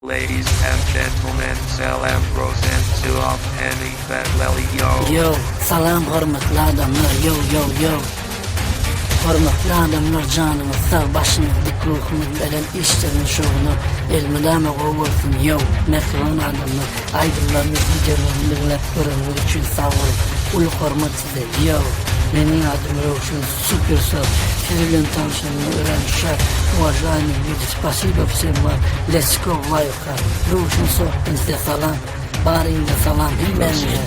Ladies and gentlemen, selam Rosen to of any Betleli yo. Yo, salam hormatly adamlar, yo. Hormatly adamlar, canımız sağ, başınız dik, ruhunuz belen, işleriniz şoğunu, elmilame olsun, yo. Mehriban adamlar, aydınlarınız videolarını görünmek için sağ olun. Ulu hormat size, yo. Benim adım Rovşun, super sağ. Sizinle tanıştığımı öğrenmişler. Уважаемый люди, спасибо всем вам. Let's go, Вайка. Ровшун sohbetinize size salam. Barinde salam, bilmemle.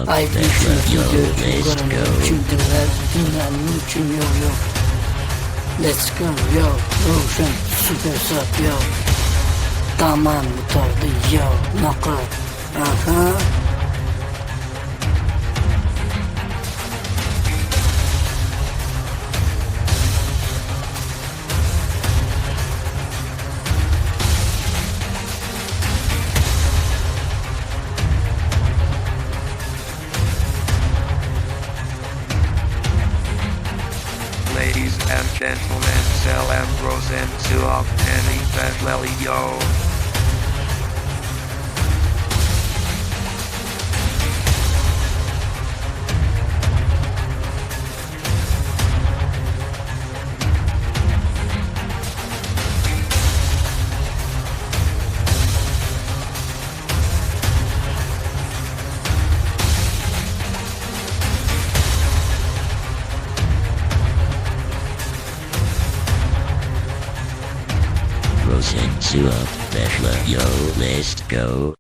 Aydın için görünüm, çünküler, dinlenme için yo. Let's go, yo. Rovşun, super sağ, yo. Tamam, mutardı, yo. Nakat. Aha. Ladies and gentlemen, selam Rosen to of any Betleli yo. Rosen Suop Beshla Yo, let's go.